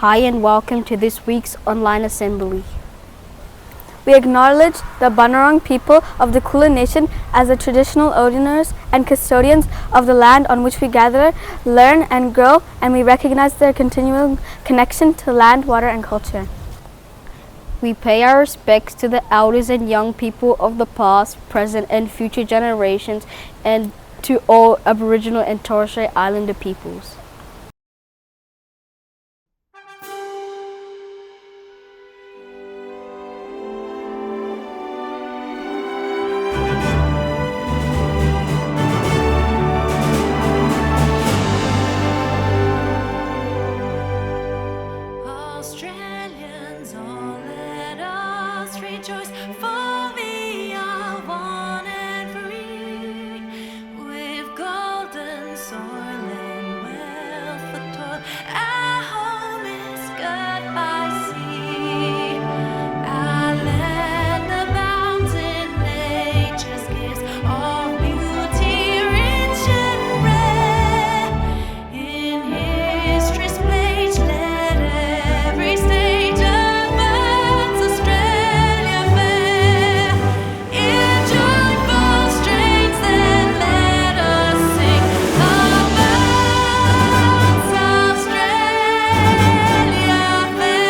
Hi and welcome to this week's online assembly. We acknowledge the Bunurong people of the Kulin Nation as the traditional owners and custodians of the land on which we gather, learn and grow, and we recognize their continuing connection to land, water and culture. We pay our respects to the elders and young people of the past, present and future generations, and to all Aboriginal and Torres Strait Islander peoples. Australians, all let us rejoice, for we are one and free, with golden soil and wealth for toil. Our home is girt by sea, our land abounds in nature's gifts of beauty rich and rare. In history's page, let every stage advance Australia fair. In joyful strains, then let us sing advance Australia fair.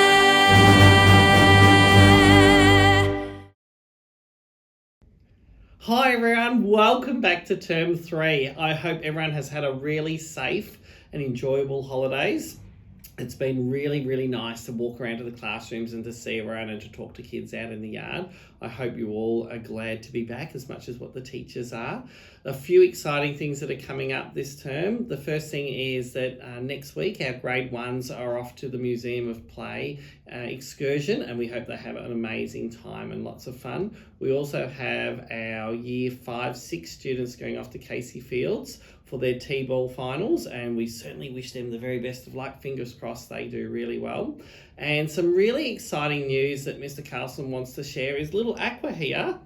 Hi everyone, welcome back to Term 3. I hope everyone has had a really safe and enjoyable holidays. It's been really nice to walk around to the classrooms and to see everyone and to talk to kids out in the yard. I hope you all are glad to be back as much as what the teachers are. A few exciting things that are coming up this term. The first thing is that next week our grade ones are off to the Museum of Play excursion, and we hope they have an amazing time and lots of fun. We also have our year 5-6 students going off to Casey Fields for their T-ball finals, and we certainly wish them the very best of luck. Fingers crossed they do really well. And some really exciting news that Mr. Carlson wants to share is little Aqua here.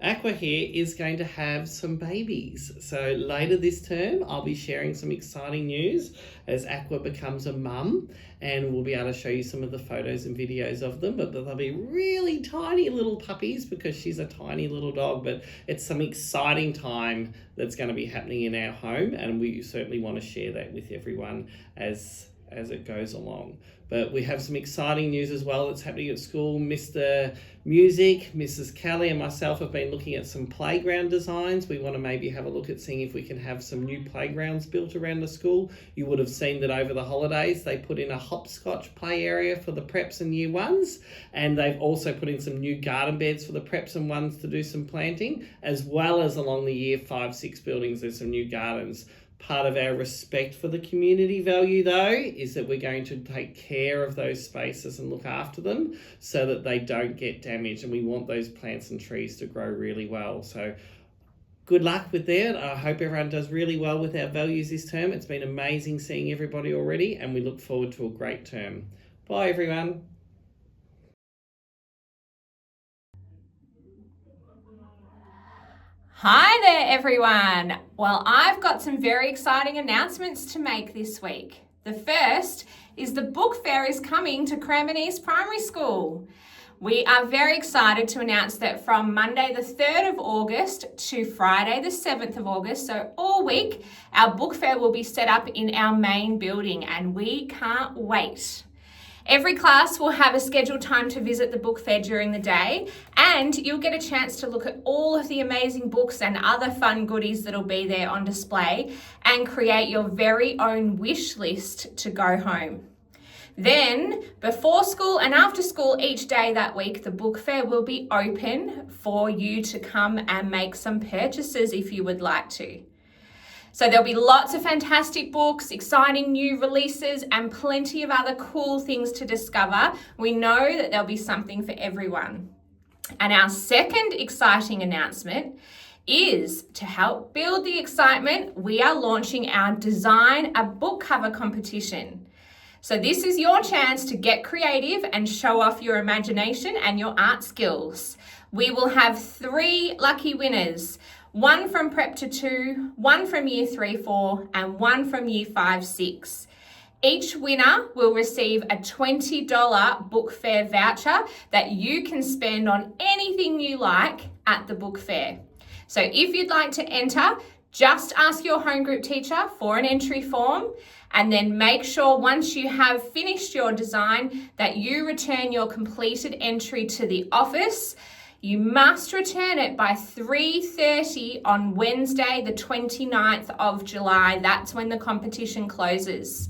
Aqua here is going to have some babies. So later this term, I'll be sharing some exciting news as Aqua becomes a mum, and we'll be able to show you some of the photos and videos of them, but they'll be really tiny little puppies because she's a tiny little dog, but it's some exciting time that's going to be happening in our home, and we certainly want to share that with everyone as it goes along. But we have some exciting news as well that's happening at school. Mr. Music, Mrs. Kelly and myself have been looking at some playground designs. We want to maybe have a look at seeing if we can have some new playgrounds built around the school. You would have seen that over the holidays they put in a hopscotch play area for the preps and year ones, and they've also put in some new garden beds for the preps and ones to do some planting, as well as along the year 5-6 buildings there's some new gardens. Part of our respect for the community value, though, is that we're going to take care of those spaces and look after them so that they don't get damaged, and we want those plants and trees to grow really well. So good luck with that. I hope everyone does really well with our values this term. It's been amazing seeing everybody already, and we look forward to a great term. Bye, everyone. Hi there, everyone. Well, I've got some very exciting announcements to make this week. The first is the book fair is coming to Cranbourne East Primary School. We are very excited to announce that from Monday the 3rd of August to Friday the 7th of August, so all week, our book fair will be set up in our main building, and we can't wait. Every class will have a scheduled time to visit the book fair during the day, and you'll get a chance to look at all of the amazing books and other fun goodies that'll be there on display and create your very own wish list to go home. Then, before school and after school each day that week, the book fair will be open for you to come and make some purchases if you would like to. So there'll be lots of fantastic books, exciting new releases, and plenty of other cool things to discover. We know that there'll be something for everyone. And our second exciting announcement is to help build the excitement, we are launching our Design a Book Cover competition. So this is your chance to get creative and show off your imagination and your art skills. We will have 3 lucky winners. 1 from Prep to 2, 1 from Year 3-4, and 1 from Year 5-6. Each winner will receive a $20 book fair voucher that you can spend on anything you like at the book fair. So if you'd like to enter, just ask your home group teacher for an entry form, and then make sure once you have finished your design that you return your completed entry to the office. You must return it by 3:30 on Wednesday, the 29th of July. That's when the competition closes.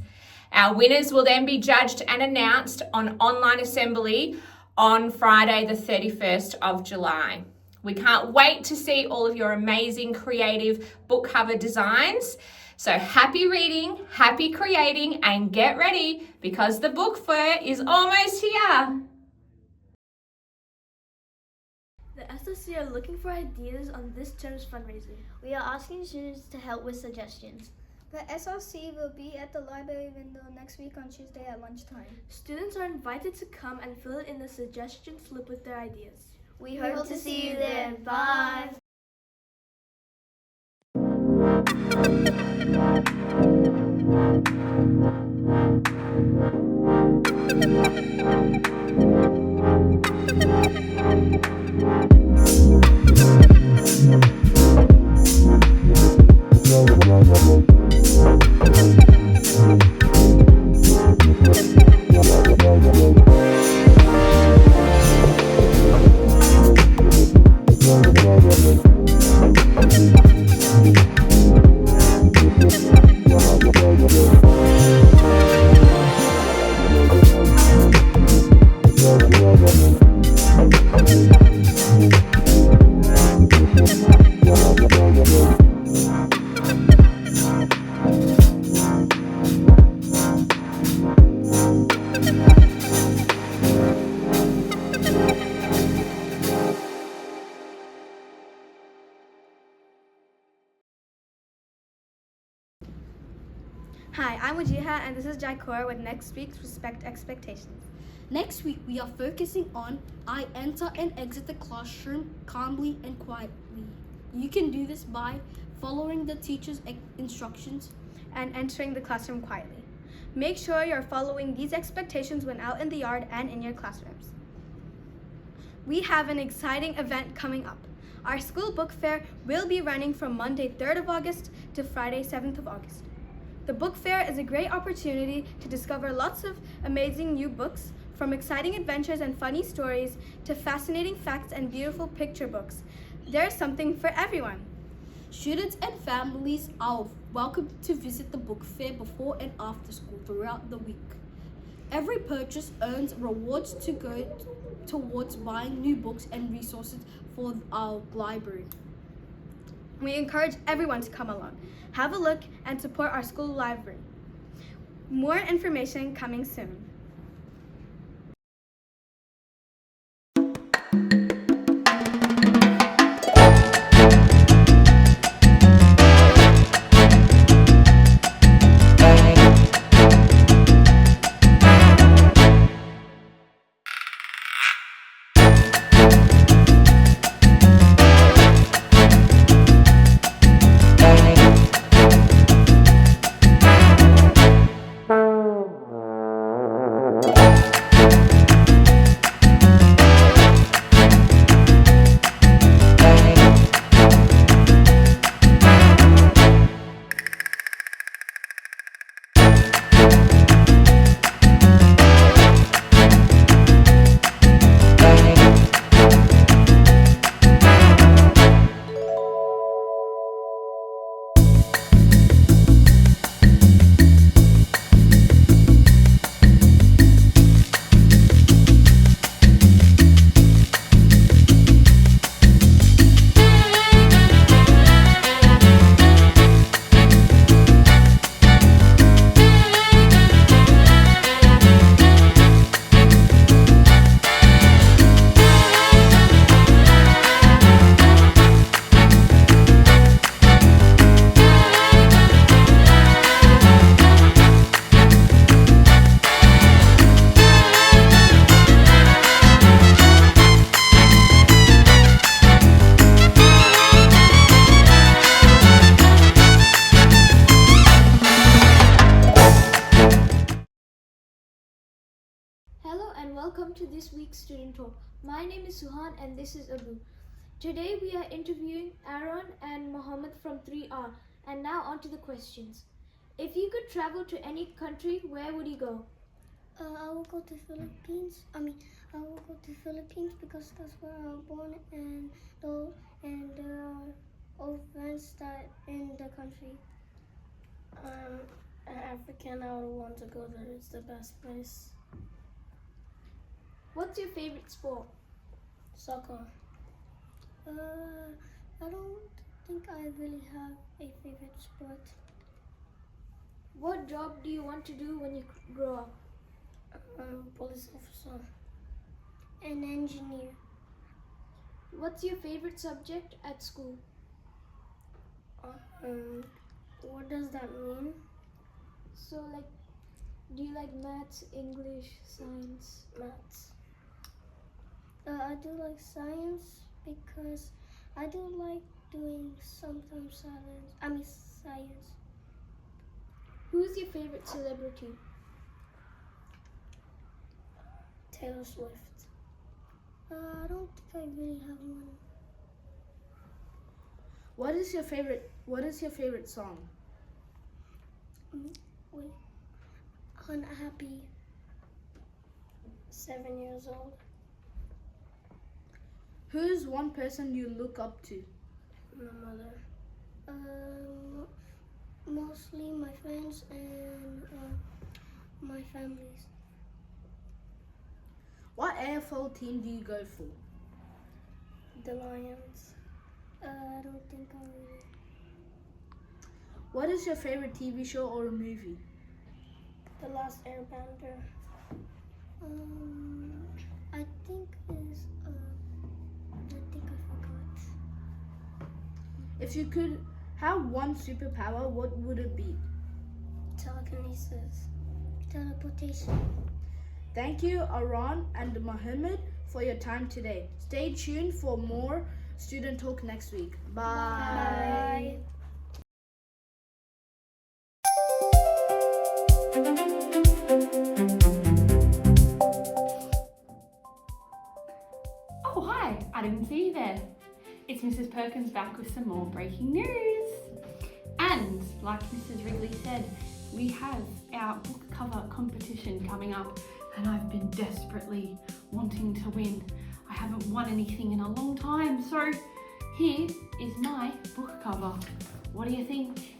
Our winners will then be judged and announced on online assembly on Friday, the 31st of July. We can't wait to see all of your amazing creative book cover designs. So happy reading, happy creating, and get ready because the book fair is almost here. The SLC are looking for ideas on this term's fundraising. We are asking students to help with suggestions. The SLC will be at the library window next week on Tuesday at lunchtime. Students are invited to come and fill in the suggestion slip with their ideas. We hope to see you there. Bye. Hi, I'm Wajiha and this is Jaikor with next week's Respect Expectations. Next week, we are focusing on I enter and exit the classroom calmly and quietly. You can do this by following the teacher's instructions And entering the classroom quietly. Make sure you're following these expectations when out in the yard and in your classrooms. We have an exciting event coming up. Our school book fair will be running from Monday 3rd of August to Friday 7th of August. The book fair is a great opportunity to discover lots of amazing new books, from exciting adventures and funny stories to fascinating facts and beautiful picture books. There's something for everyone. Students and families are welcome to visit the book fair before and after school throughout the week. Every purchase earns rewards to go towards buying new books and resources for our library. We encourage everyone to come along, have a look, and support our school library. More information coming soon. to this week's Student Talk. My name is Suhan and this is Abu. Today we are interviewing Aaron and Mohammed from 3R. And now on to the questions. If you could travel to any country, where would you go? I will go to Philippines. I will go to Philippines because that's where I was born, and there are old friends that in the country. African, I would want to go there. It's the best place. What's your favorite sport? Soccer. I don't think I really have a favorite sport. What job do you want to do when you grow up? Police officer. An engineer. What's your favorite subject at school? What does that mean? So do you like maths, English, science? Maths. I do like science because I do like doing sometimes science. Who's your favorite celebrity? Taylor Swift. I don't think I really have one. What is your favorite song? Wait. Unhappy. 7 years old. Who's one person you look up to? My mother. Mostly my friends and my families. What AFL team do you go for? The Lions. I don't think I really. What is your favorite TV show or movie? The Last Airbender. I think I forgot. If you could have one superpower, what would it be? Telekinesis. Teleportation. Thank you, Aaron and Mohammed, for your time today. Stay tuned for more Student Talk next week. Bye. Oh, hi, I didn't see you there. It's Mrs. Perkins back with some more breaking news. And like Mrs. Wrigley said, we have our book cover competition coming up, and I've been desperately wanting to win. I haven't won anything in a long time, so here is my book cover. What do you think?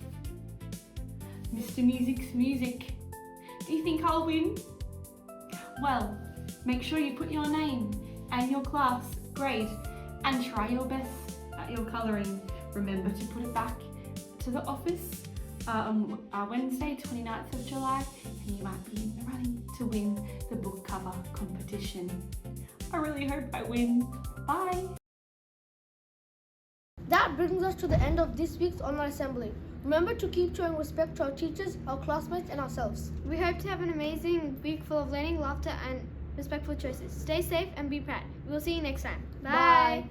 Mr. Music's music. Do you think I'll win? Well, make sure you put your name and your class, grade, and try your best at your colouring. Remember to put it back to the office on Wednesday, 29th of July, and you might be in the running to win the book cover competition. I really hope I win. Bye! That brings us to the end of this week's online assembly. Remember to keep showing respect to our teachers, our classmates, and ourselves. We hope to have an amazing week full of learning, laughter, and respectful choices. Stay safe and be proud. We'll see you next time. Bye. Bye.